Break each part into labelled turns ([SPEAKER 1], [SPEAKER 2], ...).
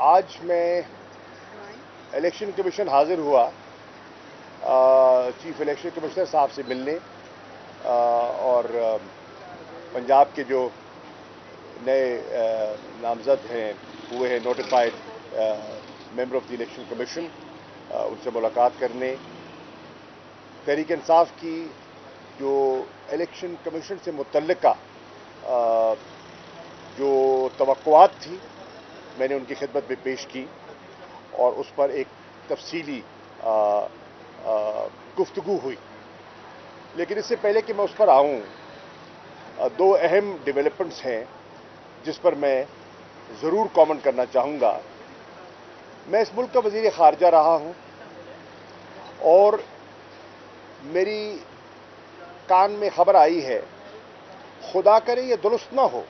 [SPEAKER 1] आज मैं election commission हाजिर हुआ चीफ इलेक्शन कमिश्नर साहब से मिलने और पंजाब के जो नए नामजद हैं हुए हैं notified member of the election commission उनसे मुलाकात करने तहरीक इंसाफ की जो इलेक्शन कमीशन से मुतल्लिका जो तवक्कुआत थी मैंने उनकी खिदमत में पेश की और उस पर एक तफसीली गुफ्तगू हुई। लेकिन इससे पहले कि मैं उस पर आऊं, दो अहम डेवलपमेंट्स हैं जिस पर मैं ज़रूर कमेंट करना चाहूँगा। मैं इस मुल्क का वज़ीर ख़ारजा रहा हूँ और मेरी कान में खबर आई है, खुदा करे ये दुरुस्त ना हो,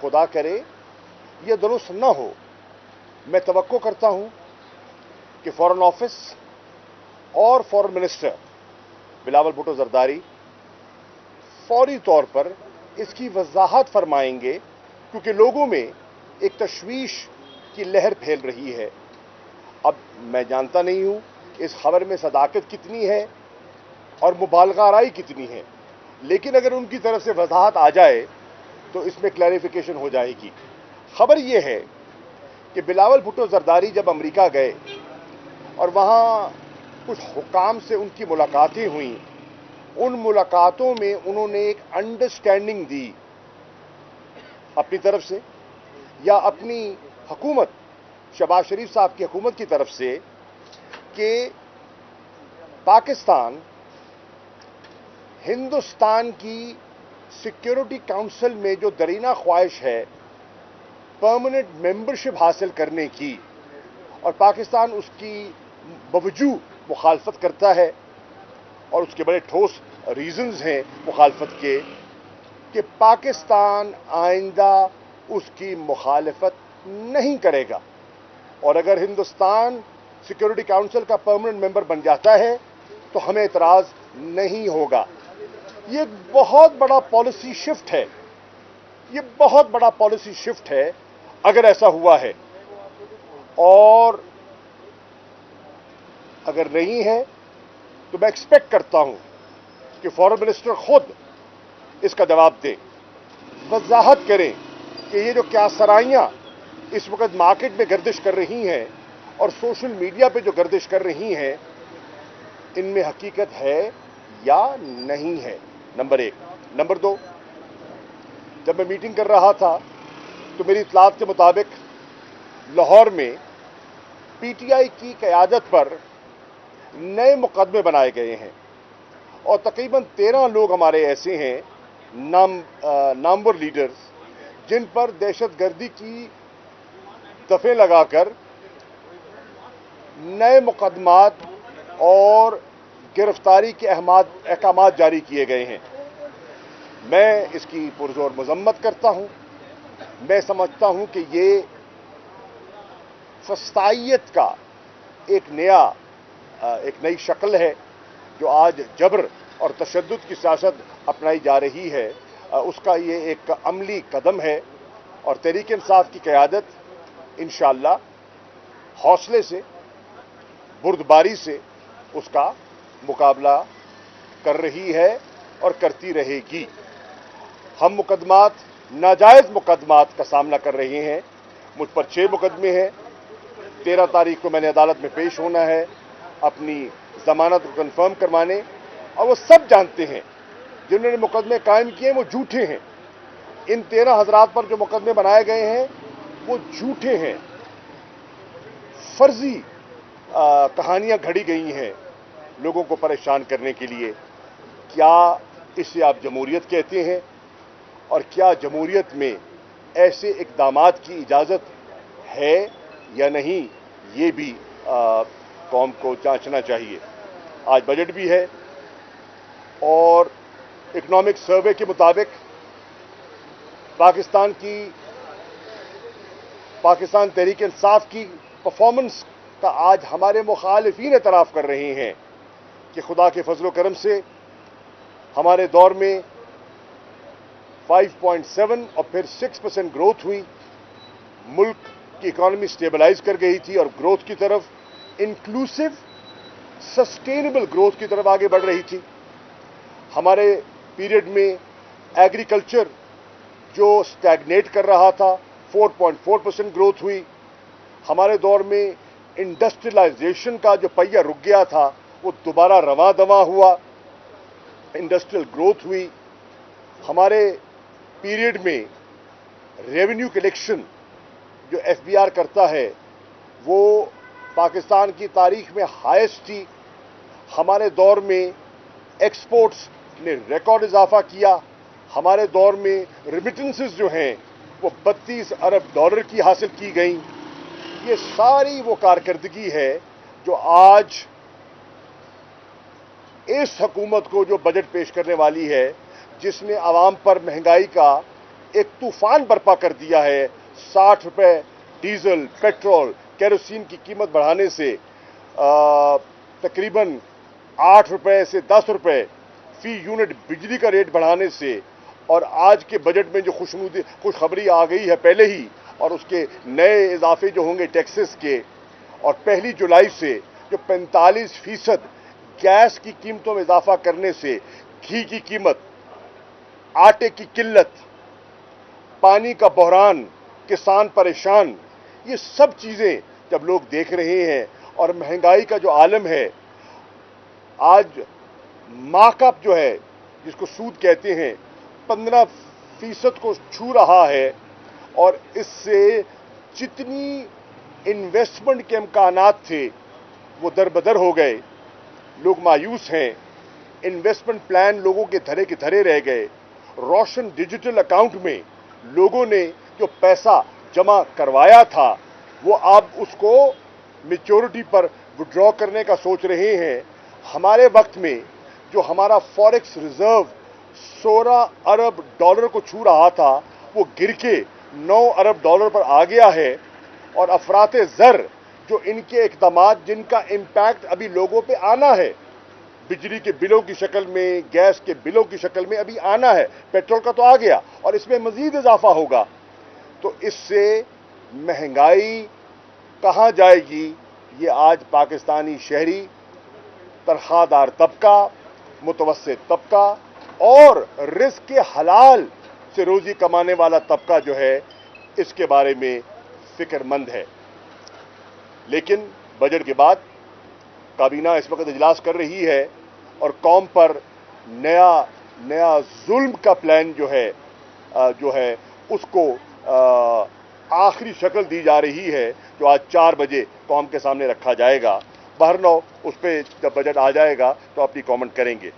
[SPEAKER 1] खुदा करे ये दुरुस्त ना हो। मैं तवक्को करता हूँ कि फॉरेन ऑफिस और फॉरेन मिनिस्टर बिलावल भुट्टो जरदारी फौरी तौर पर इसकी वजाहत फरमाएंगे, क्योंकि लोगों में एक तशवीश की लहर फैल रही है। अब मैं जानता नहीं हूं इस खबर में सदाकत कितनी है और मुबालगाराई कितनी है, लेकिन अगर उनकी तरफ से वजाहत आ जाए तो इसमें क्लैरिफिकेशन हो जाएगी। खबर यह है कि बिलावल भुट्टो जरदारी जब अमेरिका गए और वहाँ कुछ हुकाम से उनकी मुलाकातें हुई, उन मुलाकातों में उन्होंने एक अंडरस्टैंडिंग दी अपनी तरफ से या अपनी हुकूमत शहबाज शरीफ साहब की हुकूमत की तरफ से कि पाकिस्तान हिंदुस्तान की सिक्योरिटी काउंसिल में जो दरीना ख्वाहिश है परमानेंट मेंबरशिप हासिल करने की, और पाकिस्तान उसकी बावजूद मुखालफत करता है और उसके बड़े ठोस रीजंस हैं मुखालफत के, कि पाकिस्तान आइंदा उसकी मुखालफत नहीं करेगा और अगर हिंदुस्तान सिक्योरिटी काउंसिल का परमानेंट मेंबर बन जाता है तो हमें एतराज़ नहीं होगा। ये बहुत बड़ा पॉलिसी शिफ्ट है, ये बहुत बड़ा पॉलिसी शिफ्ट है अगर ऐसा हुआ है, और अगर नहीं है तो मैं एक्सपेक्ट करता हूं कि फॉरेन मिनिस्टर खुद इसका जवाब दे, वजाहत करें कि ये जो क्या सराइयां इस वक्त मार्केट में गर्दिश कर रही हैं और सोशल मीडिया पे जो गर्दिश कर रही हैं, इनमें हकीकत है या नहीं है, नंबर एक। नंबर दो, जब मैं मीटिंग कर रहा था तो मेरी इत्तलात के मुताबिक लाहौर में पीटीआई की क़यादत पर नए मुकदमे बनाए गए हैं और तकरीबन 13 लोग हमारे ऐसे हैं नामवर लीडर्स जिन पर दहशतगर्दी की दफ़े लगाकर नए मुकदमात और गिरफ्तारी के अहकाम जारी किए गए हैं। मैं इसकी पुरजोर मजम्मत करता हूं। मैं समझता हूं कि ये फस्तायत का एक नई शक्ल है जो आज जबर और तशद्दुद की सियासत अपनाई जा रही है, उसका ये एक अमली कदम है और तहरीक इंसाफ की क़यादत इंशाअल्लाह हौसले से बुर्दबारी से उसका मुकाबला कर रही है और करती रहेगी। हम मुकदमात, नाजायज़ मुकदमात का सामना कर रहे हैं। मुझ पर 6 मुकदमे हैं। 13 तारीख को मैंने अदालत में पेश होना है अपनी जमानत को कन्फर्म करवाने, और वो सब जानते हैं जिन्होंने मुकदमे कायम किए वो झूठे हैं। इन 13 हजरात पर जो मुकदमे बनाए गए हैं वो झूठे हैं, फर्जी कहानियां घड़ी गई हैं लोगों को परेशान करने के लिए। क्या इसे आप जमहूरियत कहते हैं? और क्या जमहूरियत में ऐसे इक़दामात की इजाज़त है या नहीं, ये भी कौम को जांचना चाहिए। आज बजट भी है और इकोनॉमिक सर्वे के मुताबिक पाकिस्तान तहरीक इंसाफ की परफॉर्मेंस का आज हमारे मुखालिफीन एतराफ़ कर रहे हैं कि खुदा के फजल करम से हमारे दौर में 5.7 और फिर 6% ग्रोथ हुई। मुल्क कि इकोनॉमी स्टेबलाइज कर गई थी और ग्रोथ की तरफ, इंक्लूसिव सस्टेनेबल ग्रोथ की तरफ आगे बढ़ रही थी। हमारे पीरियड में एग्रीकल्चर जो स्टैग्नेट कर रहा था, 4.4% ग्रोथ हुई। हमारे दौर में इंडस्ट्रियलाइजेशन का जो पहिया रुक गया था वो दोबारा रवां दवां हुआ, इंडस्ट्रियल ग्रोथ हुई। हमारे पीरियड में रेवेन्यू कलेक्शन जो एफबीआर करता है वो पाकिस्तान की तारीख में हाईएस्ट थी। हमारे दौर में एक्सपोर्ट्स ने रिकॉर्ड इजाफा किया। हमारे दौर में रिमिटेंसेस जो हैं वो 32 अरब डॉलर की हासिल की गई। ये सारी वो कारकर्दगी है जो आज इस हुकूमत को जो बजट पेश करने वाली है, जिसने आवाम पर महंगाई का एक तूफान बर्पा कर दिया है। 60 रुपए डीजल, पेट्रोल, केरोसिन की कीमत बढ़ाने से तकरीबन 8 रुपए से 10 रुपए फी यूनिट बिजली का रेट बढ़ाने से, और आज के बजट में जो खुशखबरी आ गई है पहले ही, और उसके नए इजाफे जो होंगे टैक्सेस के, और 1 जुलाई से जो 45% गैस की कीमतों में इजाफा करने से घी की कीमत, आटे की किल्लत, पानी का बहरान, किसान परेशान, ये सब चीजें जब लोग देख रहे हैं और महंगाई का जो आलम है, आज मार्कअप जो है जिसको सूद कहते हैं 15% को छू रहा है, और इससे जितनी इन्वेस्टमेंट के इम्कानात थे वो दरबदर हो गए। लोग मायूस हैं, इन्वेस्टमेंट प्लान लोगों के धरे के धरे रह गए। रोशन डिजिटल अकाउंट में लोगों ने जो पैसा जमा करवाया था वो अब उसको मैच्योरिटी पर विड्रॉ करने का सोच रहे हैं। हमारे वक्त में जो हमारा फॉरेक्स रिजर्व 16 अरब डॉलर को छू रहा था वो गिर के 9 अरब डॉलर पर आ गया है, और अफराते ज़र जो इनके इक़दामात जिनका इम्पैक्ट अभी लोगों पे आना है, बिजली के बिलों की शक्ल में, गैस के बिलों की शक्ल में अभी आना है। पेट्रोल का तो आ गया और इसमें मजीद इजाफा होगा। तो इससे महंगाई कहाँ जाएगी, ये आज पाकिस्तानी शहरी, तनख्वाहदार तबका, मुतवस्सित तबका और रिस्क के हलाल से रोजी कमाने वाला तबका जो है, इसके बारे में फिक्रमंद है। लेकिन बजट के बाद काबीना इस वक्त इजलास कर रही है और कौम पर नया जुल्म का प्लान जो है उसको आखिरी शक्ल दी जा रही है, जो आज 4 बजे कौम के सामने रखा जाएगा। बहरनौ उस पर जब बजट आ जाएगा तो अपनी कमेंट करेंगे।